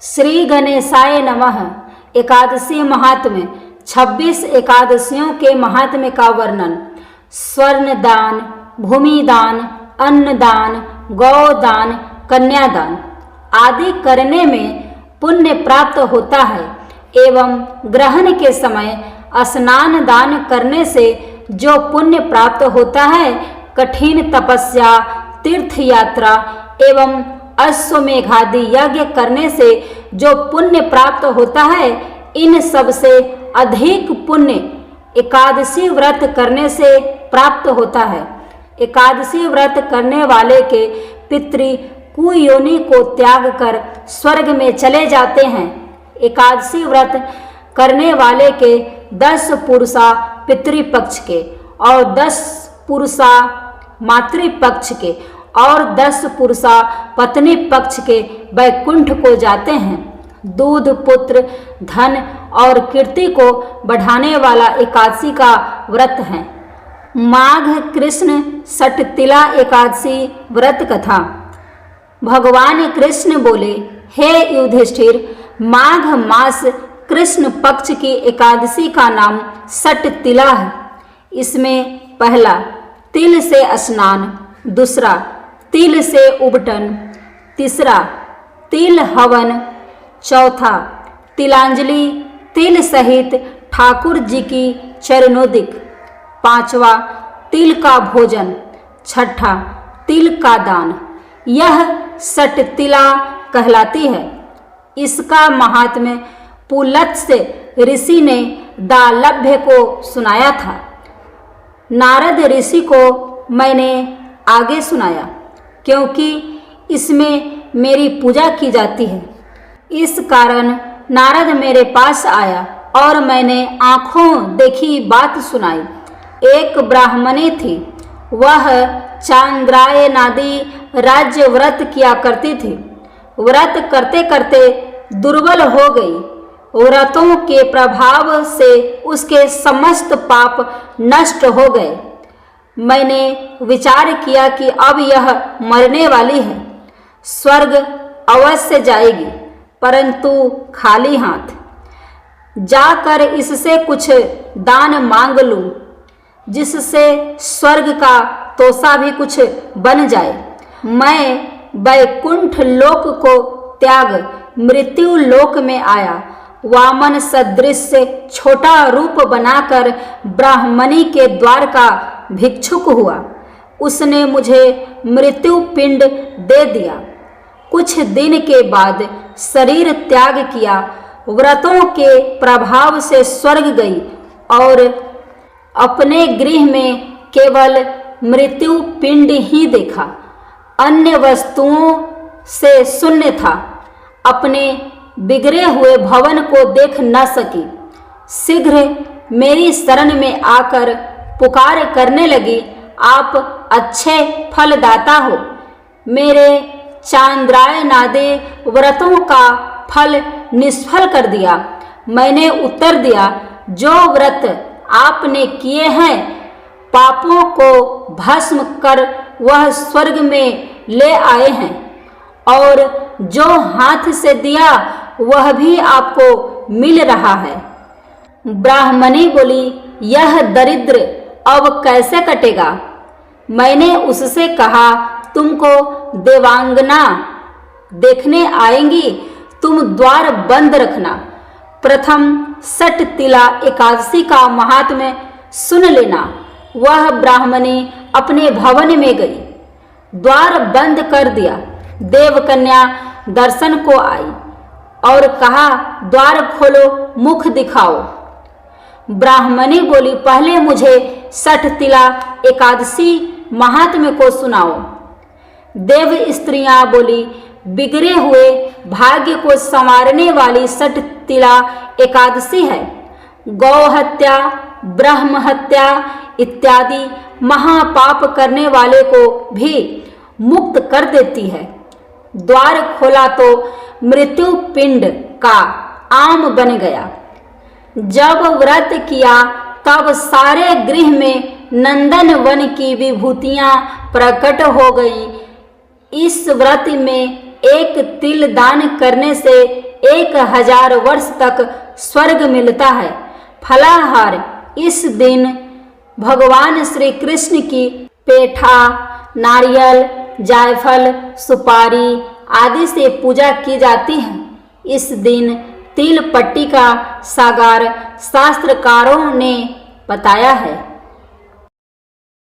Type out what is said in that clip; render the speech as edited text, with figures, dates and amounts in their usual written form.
श्री गणेशाय नमः। एकादशी महात्म्य। 26 एकादशियों के महात्म्य का वर्णन। स्वर्ण दान, भूमि दान, अन्न दान, गौदान, कन्यादान आदि करने में पुण्य प्राप्त होता है एवं ग्रहण के समय स्नान दान करने से जो पुण्य प्राप्त होता है, कठिन तपस्या, तीर्थ यात्रा एवं अश्वमेघादि यज्ञ करने से जो पुण्य प्राप्त होता है, इन सब से अधिक पुण्य एकादशी व्रत करने से प्राप्त होता है। एकादशी व्रत करने वाले के पितृ कुयोनि को त्याग कर स्वर्ग में चले जाते हैं। एकादशी व्रत करने वाले के 10 पुरुषा पितृपक्ष के और 10 पुरुषा मातृपक्ष के और 10 पुरुषा पत्नी पक्ष के वैकुंठ को जाते हैं। दूध, पुत्र, धन और कीर्ति को बढ़ाने वाला एकादशी का व्रत है। माघ कृष्ण सटतिला एकादशी व्रत कथा। भगवान कृष्ण बोले, हे युधिष्ठिर, माघ मास कृष्ण पक्ष की एकादशी का नाम सटतिला है। इसमें पहला तिल से स्नान, दूसरा तिल से उबटन, तीसरा तिल हवन, चौथा तिलांजलि तिल सहित ठाकुर जी की चरणोदिक, पांचवा तिल का भोजन, छठा तिल का दान। यह सटतिला कहलाती है। इसका महात्म्य पुलत्स्य ऋषि ने दालभ्य को सुनाया था। नारद ऋषि को मैंने आगे सुनाया, क्योंकि इसमें मेरी पूजा की जाती है। इस कारण नारद मेरे पास आया और मैंने आँखों देखी बात सुनाई। एक ब्राह्मणी थी, वह चांद्रायनादि राज्य व्रत किया करती थी। व्रत करते करते दुर्बल हो गई। व्रतों के प्रभाव से उसके समस्त पाप नष्ट हो गए। मैंने विचार किया कि अब यह मरने वाली है, स्वर्ग अवश्य जाएगी, परंतु खाली हाथ। जाकर इससे कुछ दान मांग लूं, जिससे स्वर्ग का तोसा भी कुछ बन जाए। मैं वैकुंठ लोक को त्याग मृत्यु लोक में आया। वामन सदृश छोटा रूप बनाकर ब्राह्मणी के द्वार का भिक्षुक हुआ। उसने मुझे मृत्यु पिंड दे दिया। कुछ दिन के बाद शरीर त्याग किया। व्रतों के प्रभाव से स्वर्ग गई और अपने गृह में केवल मृत्यु पिंड ही देखा। अन्य वस्तुओं से शून्य था। अपने बिगड़े हुए भवन को देख न सकी। शीघ्र मेरी शरण में आकर पुकार करने लगी, आप अच्छे फलदाता हो। मेरे चांद्रायनादि व्रतों का फल निष्फल कर दिया। मैंने उत्तर दिया, जो व्रत आपने किए हैं, पापों को भस्म कर वह स्वर्ग में ले आए हैं, और जो हाथ से दिया वह भी आपको मिल रहा है। ब्राह्मणी बोली, यह दरिद्र अब कैसे कटेगा? मैंने उससे कहा, तुमको देवांगना देखने आएंगी, तुम द्वार बंद रखना। प्रथम सटतिला एकादशी का महात्म्य सुन लेना। वह ब्राह्मणी अपने भवन में गई, द्वार बंद कर दिया। देवकन्या दर्शन को आई और कहा, द्वार खोलो, मुख दिखाओ। ब्राह्मणी बोली, पहले मुझे सटतिला एकादशी महात्म्य को सुनाओ। देव स्त्रियां बोली, बिगड़े हुए भाग्य को संवारने वाली सटतिला एकादशी है। गौ हत्या, ब्रह्म हत्या इत्यादि महापाप करने वाले को भी मुक्त कर देती है। द्वार खोला तो मृत्यु पिंड का आम बन गया। जब व्रत किया तब सारे गृह में नंदन वन की विभूतियां प्रकट हो गई। इस व्रत में एक तिल दान करने से 1000 वर्ष तक स्वर्ग मिलता है। फलाहार, इस दिन भगवान श्री कृष्ण की पेठा, नारियल, जायफल, सुपारी आदि से पूजा की जाती है। इस दिन तिल पट्टी का सागार शास्त्रकारों ने बताया है।